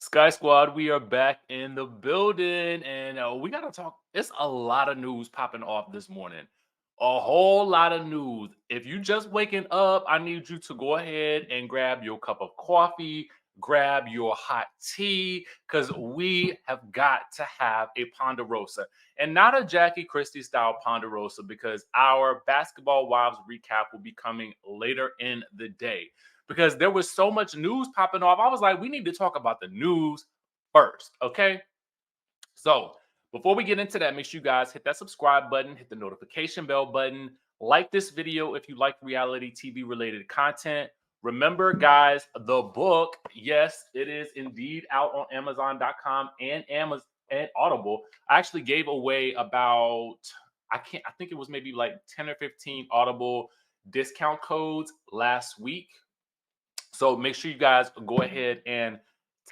Sky Squad, we are back in the building and we got to talk. It's a lot of news popping off this morning. A whole lot of news. If you just waking up, I need you to go ahead and grab your cup of coffee, grab your hot tea, because we have got to have a Ponderosa. And not a Jackie Christie style Ponderosa, because our Basketball Wives recap will be coming later in the day because there was so much news popping off. I was like, we need to talk about the news first, okay? So before we get into that, make sure you guys hit that subscribe button, hit the notification bell button, like this video if you like reality TV related content. Remember, guys, the book, yes, it is indeed out on Amazon.com and Amazon and Audible. I actually gave away about I think it was maybe like 10 or 15 Audible discount codes last week. So make sure you guys go ahead and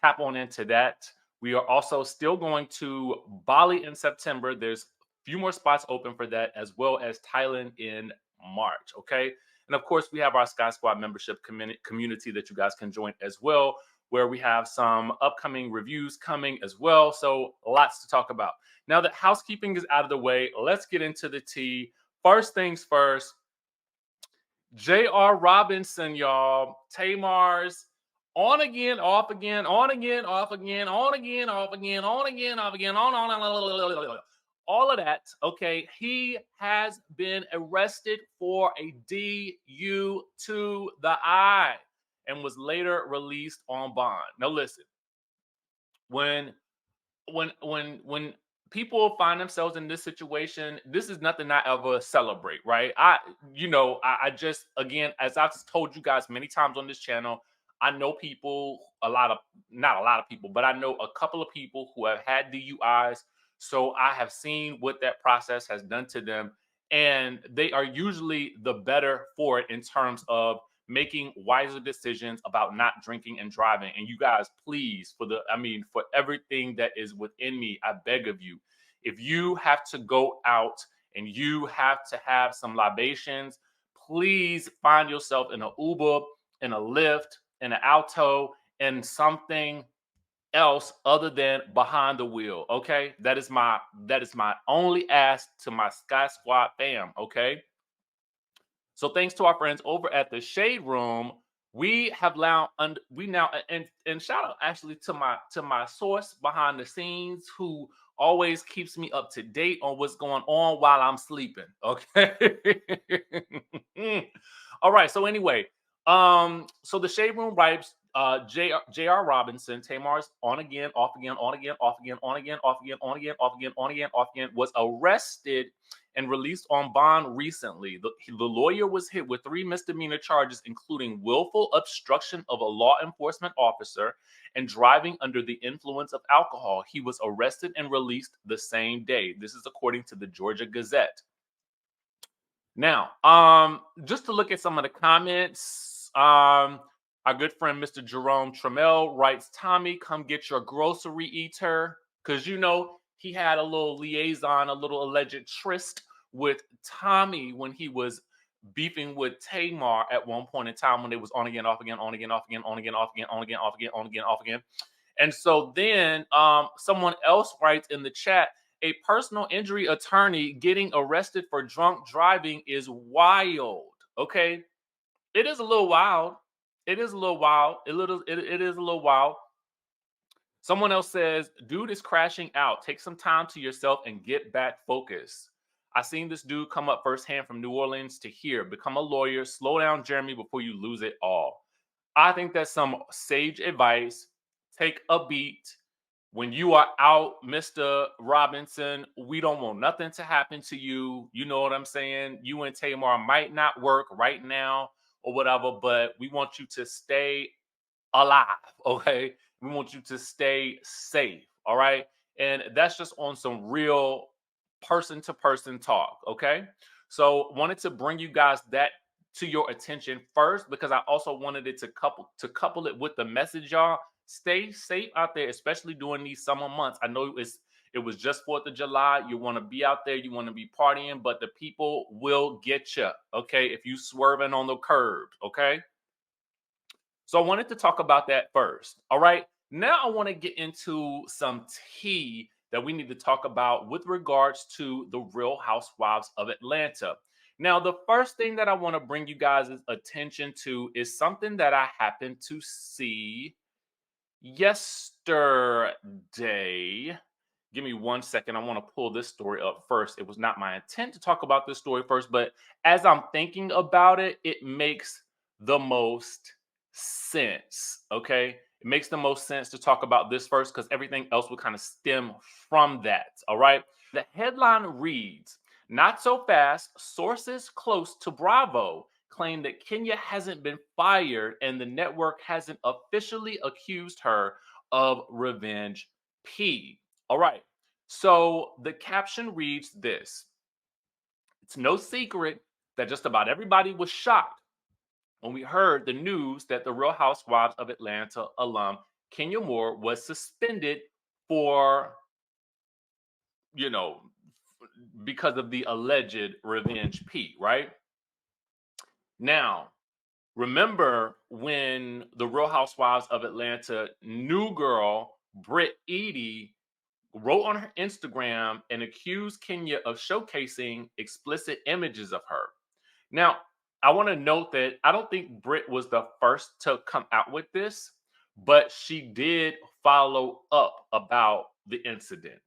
tap on into that. We are also still going to Bali in September. There's a few more spots open for that, as well as Thailand in March. Okay. And of course, we have our Sky Squad membership community that you guys can join as well, where we have some upcoming reviews coming as well. So lots to talk about. Now that housekeeping is out of the way, let's get into the tea. First things first, J.R. Robinson, y'all. Tamar'S on again, off again, on again, off again, on again, off again, on again, off again, on. All of that, okay. He has been arrested for a DU to the eye and was later released on bond. Now listen, when when people find themselves in this situation, this is nothing I ever celebrate, right? I just, again, as I've told you guys many times on this channel, I know people, not a lot of people, but I know a couple of people who have had DUIs. So I have seen what that process has done to them. And they are usually the better for it in terms of making wiser decisions about not drinking and driving. And you guys, please, for everything that is within me, I beg of you, if you have to go out and you have to have some libations, please find yourself in an Uber, in a Lyft, in an Alto, and something else other than behind the wheel. Okay. That is my only ask to my Sky Squad fam. Okay. So thanks to our friends over at the Shade Room, we have now and shout out actually to my source behind the scenes who always keeps me up to date on what's going on while I'm sleeping. Okay. All right. So anyway, so the Shade Room writes, J.R. Robinson, Tamar'S on again, off again, on again, off again, on again, off again, on again, off again, on again, off again, was arrested and released on bond recently. The lawyer was hit with 3 misdemeanor charges, including willful obstruction of a law enforcement officer and driving under the influence of alcohol. He was arrested and released the same day. This is according to the Georgia Gazette. Now, just to look at some of the comments, our good friend Mr. Jerome Trammell writes, Tommy, come get your grocery eater. Because, he had a little liaison, a little alleged tryst with Tommy when he was beefing with Tamar at one point in time when it was on again, off again, on again, off again, on again, off again, on again, off again, on again, off again. And so then someone else writes in the chat, a personal injury attorney getting arrested for drunk driving is wild. Okay. It is a little wild. It is a little wild. It is a little wild. Someone else says, dude is crashing out. Take some time to yourself and get back focused. I seen this dude come up firsthand from New Orleans to here. Become a lawyer. Slow down, Jeremy, before you lose it all. I think that's some sage advice. Take a beat. When you are out, Mr. Robinson, we don't want nothing to happen to you. You know what I'm saying? You and Tamar might not work right now or whatever, but we want you to stay alive, okay? We want you to stay safe, all right? And that's just on some real person-to-person talk, okay? So wanted to bring you guys that to your attention first because I also wanted it to couple it with the message, y'all. Stay safe out there, especially during these summer months. I know it was just 4th of July. You want to be out there, you want to be partying, but the people will get you, okay? If you swerving on the curb, okay? So I wanted to talk about that first. All right. Now I want to get into some tea that we need to talk about with regards to the Real Housewives of Atlanta. Now, the first thing that I want to bring you guys' attention to is something that I happened to see yesterday. Give me 1 second. I want to pull this story up first. It was not my intent to talk about this story first, but as I'm thinking about it, it makes the most sense. Okay. It makes the most sense to talk about this first because everything else will kind of stem from that. All right. The headline reads, "Not so fast. Sources close to Bravo claim that Kenya hasn't been fired and the network hasn't officially accused her of revenge P." All right. So the caption reads this: "It's no secret that just about everybody was shocked when we heard the news that the Real Housewives of Atlanta alum Kenya Moore was suspended for, you know, because of the alleged revenge P, right? Now, remember when the Real Housewives of Atlanta new girl Britt Edie wrote on her Instagram and accused Kenya of showcasing explicit images of her. Now, I want to note that I don't think Britt was the first to come out with this, but she did follow up about the incident.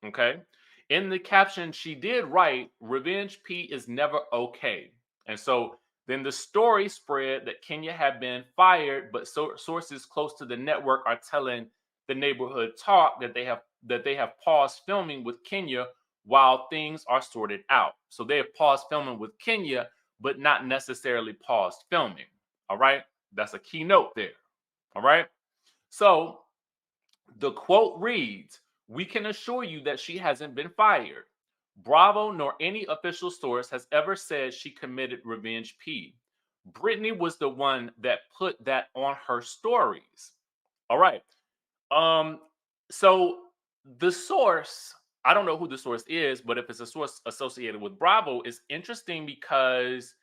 Okay. In the caption, she did write, "Revenge P is never okay." And so then the story spread that Kenya had been fired, but sources close to the network are telling the neighborhood talk that they have paused filming with Kenya while things are sorted out. So they have paused filming with Kenya, but not necessarily paused filming. All right. That's a key note there. All right. So the quote reads, "We can assure you that she hasn't been fired. Bravo nor any official source has ever said she committed revenge P. Brittany was the one that put that on her stories." All right. Um, so the source, I don't know who the source is, but if it's a source associated with Bravo, is interesting because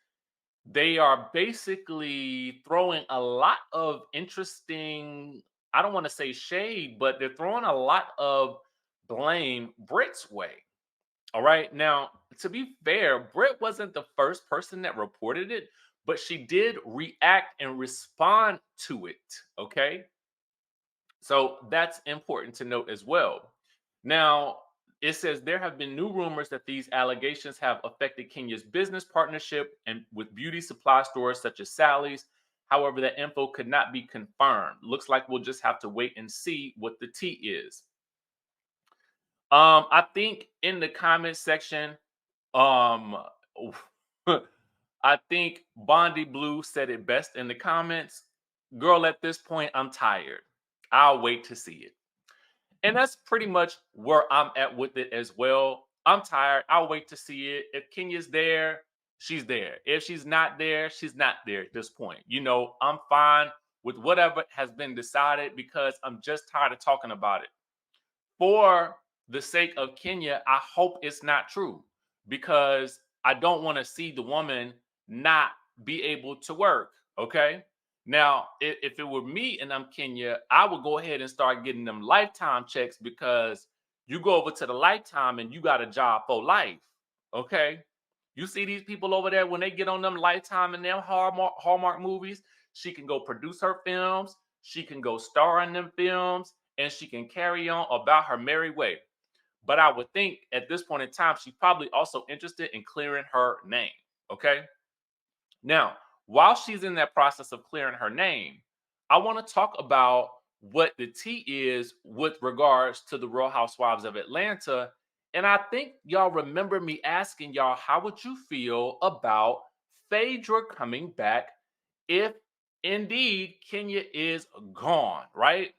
they are basically throwing a lot of interesting, I don't want to say shade, but they're throwing a lot of blame Brit's way. All right. Now, to be fair, Brit wasn't the first person that reported it, but she did react and respond to it. Okay. So that's important to note as well. Now, it says there have been new rumors that these allegations have affected Kenya's business partnership and with beauty supply stores such as Sally's. However, that info could not be confirmed. Looks like we'll just have to wait and see what the tea is. I think in the comment section, um, I think Bondi Blue said it best in the comments. "Girl, at this point, I'm tired. I'll wait to see it." And that's pretty much where I'm at with it as well. I'm tired. I'll wait to see it. If Kenya's there, she's there. If she's not there, she's not there at this point. I'm fine with whatever has been decided because I'm just tired of talking about it. For the sake of Kenya, I hope it's not true because I don't want to see the woman not be able to work. Okay. Now, if it were me and I'm Kenya, I would go ahead and start getting them lifetime checks because you go over to the lifetime and you got a job for life. Okay. You see these people over there when they get on them lifetime and them Hallmark movies, she can go produce her films, she can go star in them films, and she can carry on about her merry way. But I would think at this point in time, she's probably also interested in clearing her name. Okay. Now, while she's in that process of clearing her name, I want to talk about what the tea is with regards to the Real Housewives of Atlanta. And I think y'all remember me asking y'all, how would you feel about Phaedra coming back if indeed Kenya is gone, right?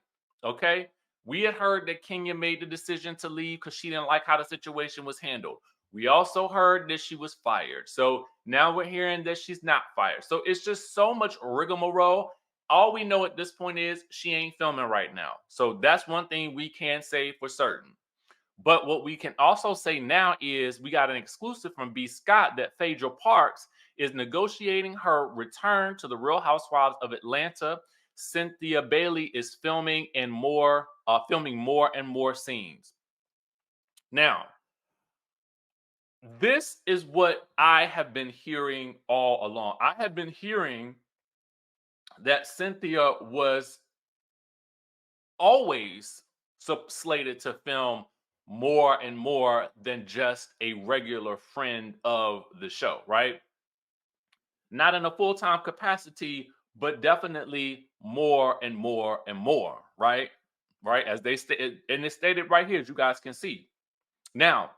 Okay. We had heard that Kenya made the decision to leave because she didn't like how the situation was handled. We also heard that she was fired. So now we're hearing that she's not fired. So it's just so much rigmarole. All we know at this point is she ain't filming right now. So that's one thing we can say for certain. But what we can also say now is we got an exclusive from B. Scott that Phaedra Parks is negotiating her return to the Real Housewives of Atlanta. Cynthia Bailey is filming and more and more scenes. Now, this is what I have been hearing all along. I have been hearing that Cynthia was always slated to film more and more than just a regular friend of the show, right? Not in a full-time capacity, but definitely more and more and more, right? Right? As they stated, and it's stated right here, as you guys can see. Now,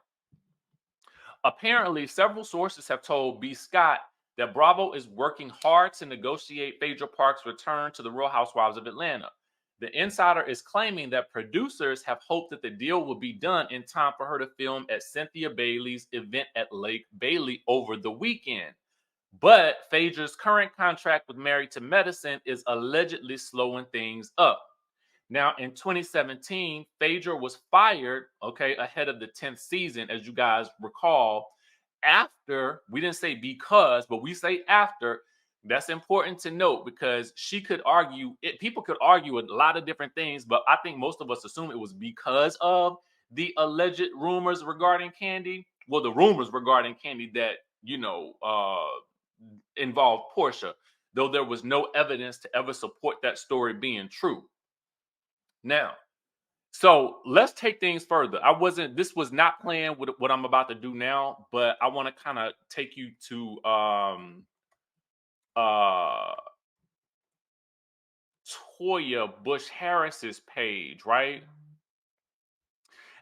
apparently, several sources have told B. Scott that Bravo is working hard to negotiate Phaedra Parks' return to the Real Housewives of Atlanta. The insider is claiming that producers have hoped that the deal will be done in time for her to film at Cynthia Bailey's event at Lake Bailey over the weekend. But Phaedra's current contract with Married to Medicine is allegedly slowing things up. Now, in 2017, Phaedra was fired, okay, ahead of the 10th season, as you guys recall, after, we didn't say because, but we say after. That's important to note because she could argue, people could argue a lot of different things, but I think most of us assume it was because of the alleged rumors regarding Candy. Well, the rumors regarding Candy that, involved Porsha, though there was no evidence to ever support that story being true. Now, so let's take things further. This was not planned with what I'm about to do now, but I want to kind of take you to Toya Bush Harris's page, right?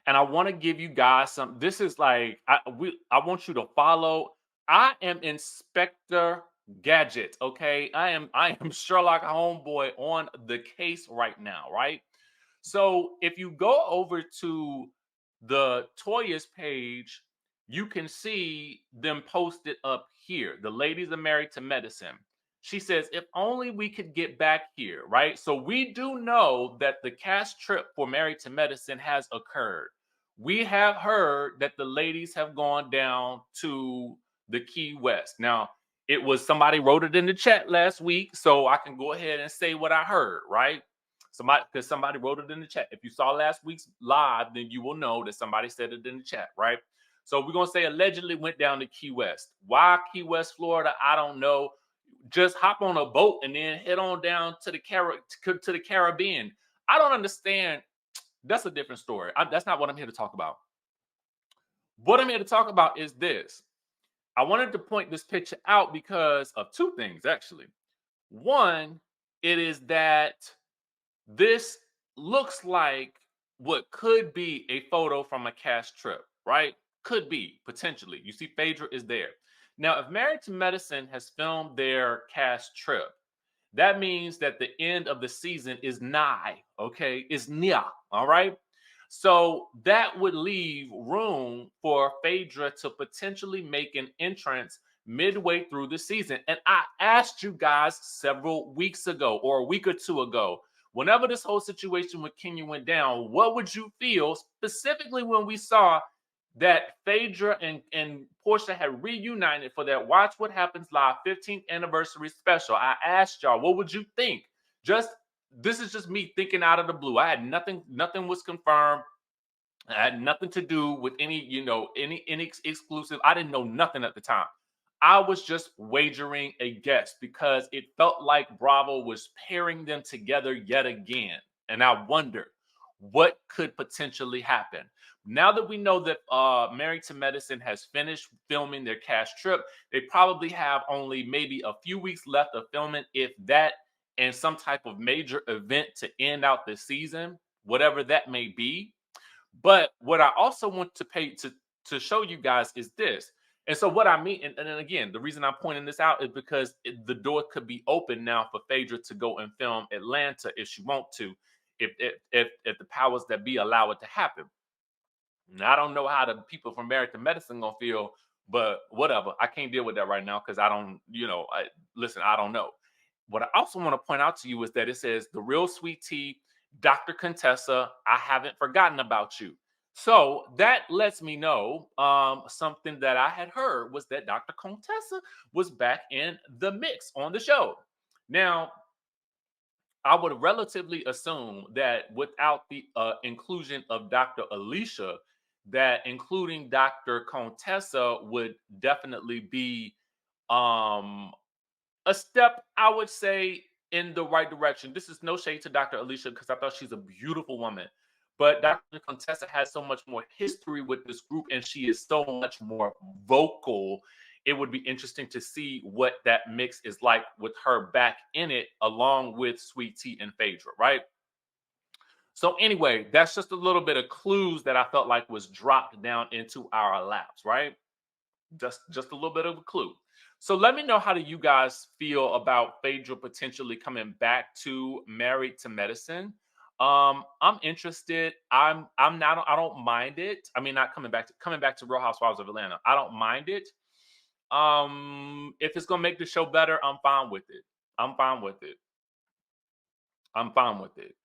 And I want to give you guys some. This is like I want you to follow. I am Inspector Gadget, okay? I am Sherlock Homeboy on the case right now, right? So if you go over to the Toya's page, you can see them posted up here. The ladies are Married to Medicine. She says, if only we could get back here, right? So we do know that the cast trip for Married to Medicine has occurred. We have heard that the ladies have gone down to the Key West. Now, it was somebody wrote it in the chat last week, so I can go ahead and say what I heard, right? Somebody wrote it in the chat. If you saw last week's live, then you will know that somebody said it in the chat, right? So we're gonna say allegedly went down to Key West. Why Key West, Florida? I don't know. Just hop on a boat and then head on down to the Caribbean. I don't understand. That's a different story. That's not what I'm here to talk about. What I'm here to talk about is this. I wanted to point this picture out because of two things, actually. One, it is that this looks like what could be a photo from a cast trip, right? Could be, potentially. You see Phaedra is there. Now, if Married to Medicine has filmed their cast trip, that means that the end of the season is nigh, okay? Is near, all right? So that would leave room for Phaedra to potentially make an entrance midway through the season. And I asked you guys several weeks ago or a week or two ago, whenever this whole situation with Kenya went down, what would you feel specifically when we saw that Phaedra and Porsha had reunited for that Watch What Happens Live 15th anniversary special? I asked y'all, what would you think? This is just me thinking out of the blue. I had nothing was confirmed. I had nothing to do with any exclusive. I didn't know nothing at the time. I was just wagering a guess because it felt like Bravo was pairing them together yet again. And I wondered what could potentially happen. Now that we know that Married to Medicine has finished filming their cast trip, they probably have only maybe a few weeks left of filming, if that, and some type of major event to end out the season, whatever that may be. But what I also want to show you guys is this. And so what I mean, and then again, the reason I'm pointing this out is because the door could be open now for Phaedra to go and film Atlanta if she wants to, if the powers that be allow it to happen. Now, I don't know how the people from Married to Medicine gonna feel, but whatever. I can't deal with that right now because I don't, listen, I don't know. What I also want to point out to you is that it says the real sweet tea, Dr. Contessa, I haven't forgotten about you. So that lets me know something that I had heard was that Dr. Contessa was back in the mix on the show. Now, I would relatively assume that without the inclusion of Dr. Alicia, that including Dr. Contessa would definitely be um a step, I would say, in the right direction. This is no shade to Dr. Alicia because I thought she's a beautiful woman. But Dr. Contessa has so much more history with this group and she is so much more vocal. It would be interesting to see what that mix is like with her back in it, along with Sweet Tea and Phaedra, right? So, anyway, that's just a little bit of clues that I felt like was dropped down into our laps, right? Just a little bit of a clue. So let me know, how do you guys feel about Phaedra potentially coming back to Married to Medicine? I'm interested. I'm not, I don't mind it. I mean, not coming back to Real Housewives of Atlanta. I don't mind it. If it's gonna make the show better, I'm fine with it. I'm fine with it. I'm fine with it.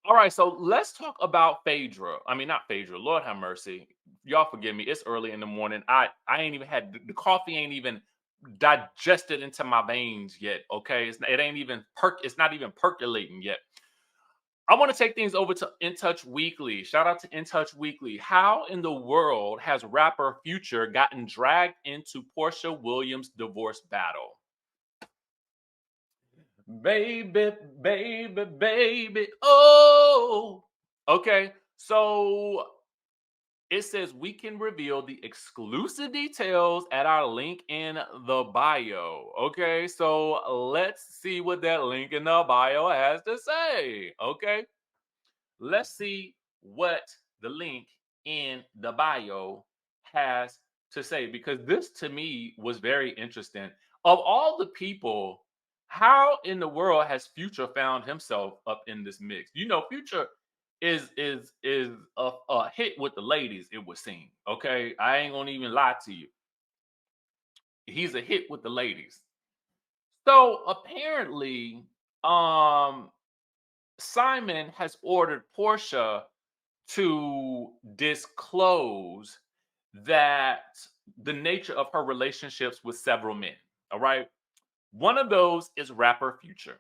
All right, so let's talk about Phaedra. I mean, not Phaedra. Lord have mercy. Y'all forgive me. It's early in the morning. I ain't even had the coffee ain't even digested into my veins yet. Okay, it ain't even It's not even percolating yet. I want to take things over to In Touch Weekly. Shout out to In Touch Weekly. How in the world has rapper Future gotten dragged into Porsha Williams' divorce battle? Baby, baby, baby. Oh, okay. So it says we can reveal the exclusive details at our link in the bio. Okay, so let's see what that link in the bio has to say. Okay, let's see what the link in the bio has to say, because this to me was very interesting. Of all the people, how in the world has Future found himself up in this mix? You know, Future is a hit with the ladies, it would seem. Okay, I ain't gonna even lie to you. He's a hit with the ladies. So apparently, um, Simon has ordered Portia to disclose that the nature of her relationships with several men. All right. One of those is rapper Future.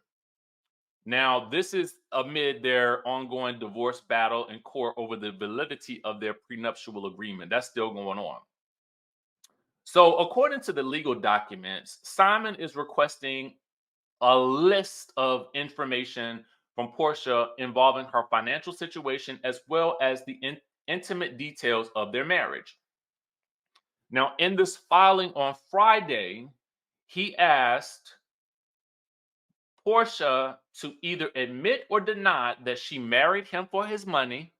Now, this is amid their ongoing divorce battle in court over the validity of their prenuptial agreement. That's still going on. So, according to the legal documents, Simon is requesting a list of information from Portia involving her financial situation as well as the intimate details of their marriage. Now, in this filing on Friday, he asked Portia to either admit or deny that she married him for his money,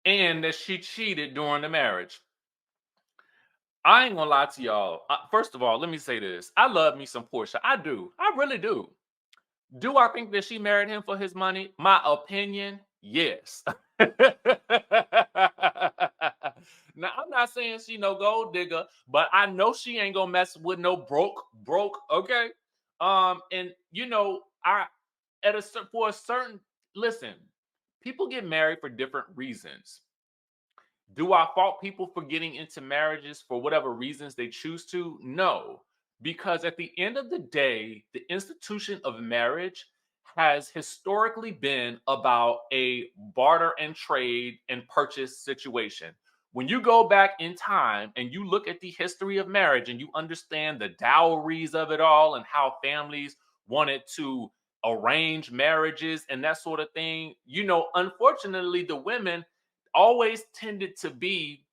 and that she cheated during the marriage. I ain't gonna lie to y'all. First of all, let me say this. I love me some Portia. I do. I really do. Do I think that she married him for his money? My opinion, yes. Now, I'm not saying she no gold digger, but I know she ain't gonna mess with no broke, okay? And you know, I at a for a certain listen, people get married for different reasons. Do I fault people for getting into marriages for whatever reasons they choose to? No, because at the end of the day, the institution of marriage has historically been about a barter and trade and purchase situation. When you go back in time and you look at the history of marriage and you understand the dowries of it all and how families wanted to arrange marriages and that sort of thing, you know, unfortunately, the women always tended to be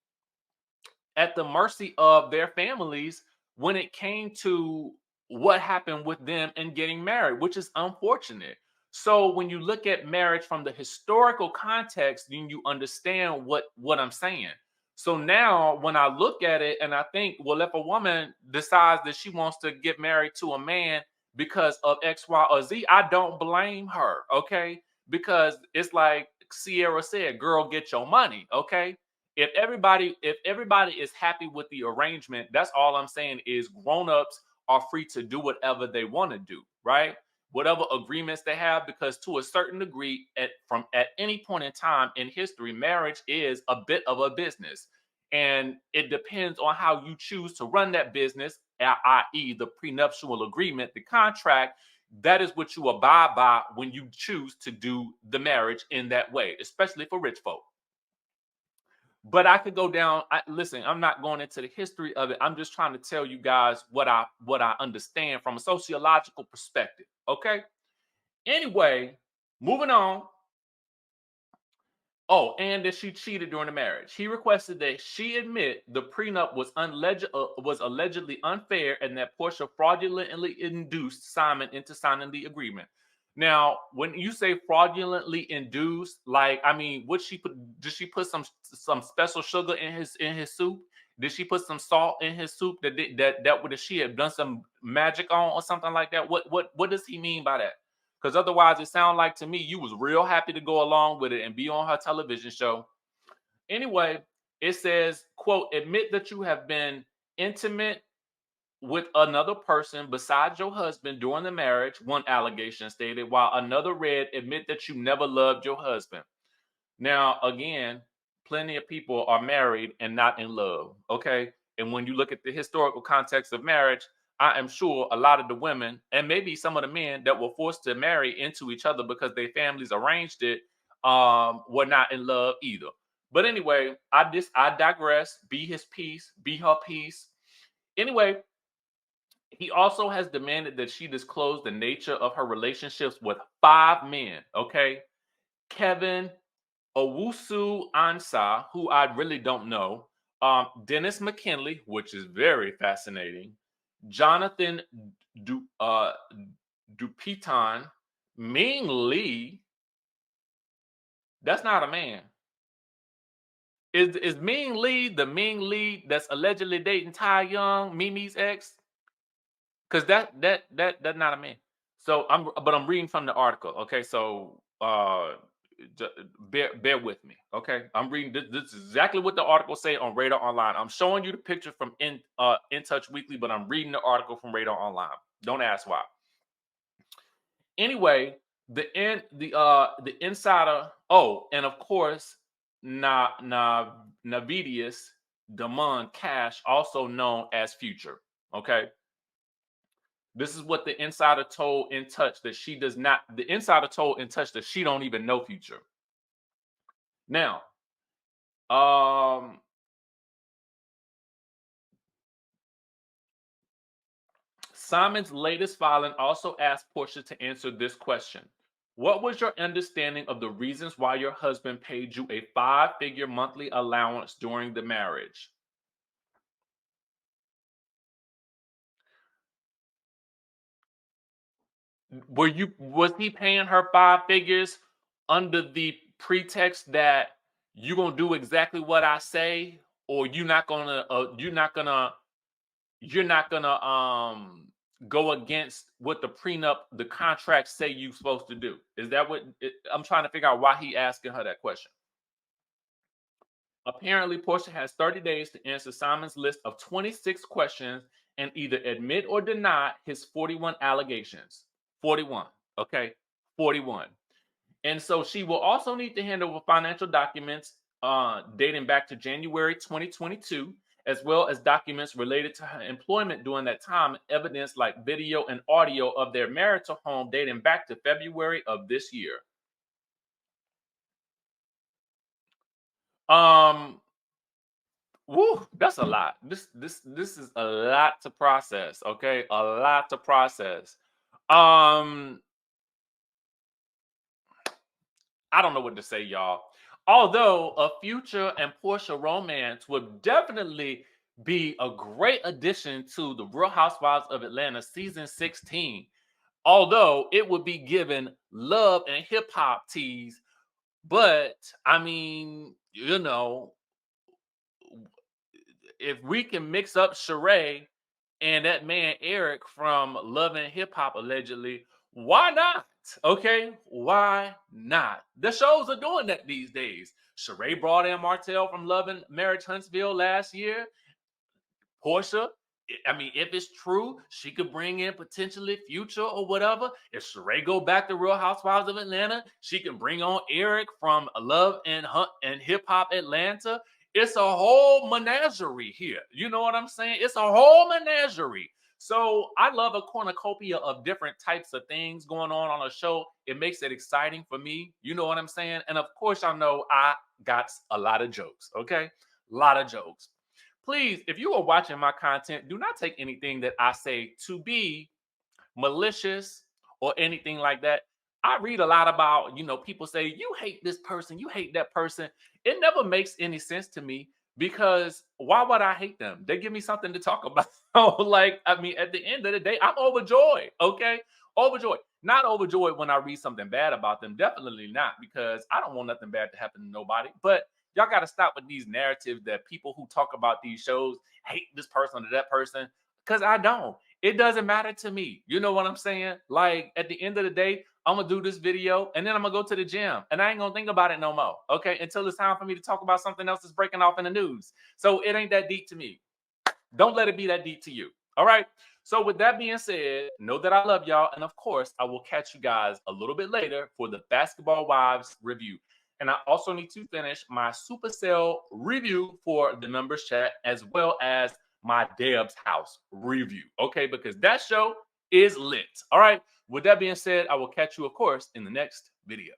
at the mercy of their families when it came to what happened with them and getting married, which is unfortunate. So when you look at marriage from the historical context, then you understand what I'm saying. So now when I look at it and I think, well, if a woman decides that she wants to get married to a man because of X, Y, or Z, I don't blame her, okay? Because it's like Sierra said, girl, get your money, okay? If everybody is happy with the arrangement, that's all I'm saying is grown-ups are free to do whatever they want to do, right? whatever agreements they have, because to a certain degree, at any point in time in history, marriage is a bit of a business. And it depends on how you choose to run that business, i.e., the prenuptial agreement, the contract. That is what you abide by when you choose to do the marriage in that way, especially for rich folk. But I could go down. Listen, I'm not going into the history of it. I'm just trying to tell you guys what I understand from a sociological perspective. Okay. Anyway, moving on. Oh, and that she cheated during the marriage. He requested that she admit the prenup was allegedly unfair and that Porsha fraudulently induced Simon into signing the agreement. Now, when you say fraudulently induced, like, I mean, did she put some special sugar in his soup? Did she put some salt in his soup that would she have done some magic on or something like that? What does he mean by that? Because otherwise, it sounds like to me you was real happy to go along with it and be on her television show. Anyway, it says, quote, admit that you have been intimate with another person besides your husband during the marriage, one allegation stated, while another read, admit that you never loved your husband. Now, again, plenty of people are married and not in love, okay? And when you look at the historical context of marriage, I am sure a lot of the women and maybe some of the men that were forced to marry into each other because their families arranged it were not in love either. But anyway, I digress. Be his peace, be her peace. Anyway, he also has demanded that she disclose the nature of her relationships with 5 men, okay? Kevin Owusu Ansah, who I really don't know, Dennis McKinley, which is very fascinating, Jonathan Dupiton, Ming Lee. That's not a man. Is Ming Lee the Ming Lee that's allegedly dating Tai Young, Mimi's ex? Because that's not a man. So I'm reading from the article. Okay, so bear with me. Okay, I'm reading this is exactly what the article say on Radar Online. I'm showing you the picture from In Touch Weekly, but I'm reading the article from Radar Online. Don't ask why. Anyway, the insider. Oh, and of course, Navidius Damon Cash, also known as Future. Okay. This is what the insider told In Touch that she does not. The insider told In Touch that she don't even know Future. Now, Simon's latest filing also asked Porsha to answer this question. What was your understanding of the reasons why your husband paid you a 5-figure monthly allowance during the marriage? Was he paying her 5 figures under the pretext that you're gonna do exactly what I say, or you're not gonna go against what the prenup, the contracts say you're supposed to do? Is that what I'm trying to figure out why he asking her that question? Apparently, Porsha has 30 days to answer Simon's list of 26 questions and either admit or deny his 41 allegations. 41, okay? 41. And so she will also need to hand over financial documents dating back to January 2022, as well as documents related to her employment during that time, evidence like video and audio of their marital home dating back to February of this year. Woo, that's a lot. This is a lot to process, okay? A lot to process. I don't know what to say, y'all. Although a Future and Porsha romance would definitely be a great addition to the Real Housewives of Atlanta season 16. Although it would be given love and hip hop tease, but I mean, you know, if we can mix up Sheree and that man Eric from Love and Hip Hop allegedly, why not? Okay, why not? The shows are doing that these days. Sheree brought in Martell from Love and Marriage Huntsville last year. Porsha I mean, if it's true, she could bring in potentially Future or whatever. If Sheree go back to Real Housewives of Atlanta, she can bring on Eric from Love and Hunt and Hip Hop Atlanta. It's a whole menagerie here. You know what I'm saying? It's a whole menagerie. So I love a cornucopia of different types of things going on a show. It makes it exciting for me. You know what I'm saying? And of course, I know I got a lot of jokes. Okay, a lot of jokes. Please, if you are watching my content, do not take anything that I say to be malicious or anything like that. I read a lot about, people say, you hate this person, you hate that person. It never makes any sense to me because why would I hate them? They give me something to talk about. Like, I mean, at the end of the day, I'm overjoyed. Okay. Overjoyed. Not overjoyed when I read something bad about them. Definitely not, because I don't want nothing bad to happen to nobody. But y'all got to stop with these narratives that people who talk about these shows hate this person or that person, because I don't. It doesn't matter to me. You know what I'm saying? Like, at the end of the day, I'm gonna do this video and then I'm gonna go to the gym and I ain't gonna think about it no more. Okay, until it's time for me to talk about something else that's breaking off in the news. So it ain't that deep to me. Don't let it be that deep to you. All right. So with that being said, know that I love y'all, and of course, I will catch you guys a little bit later for the Basketball Wives review. And I also need to finish my Supercell review for the members chat, as well as my Deb's House review. Okay, because that show is lit. All right. With that being said, I will catch you, of course, in the next video.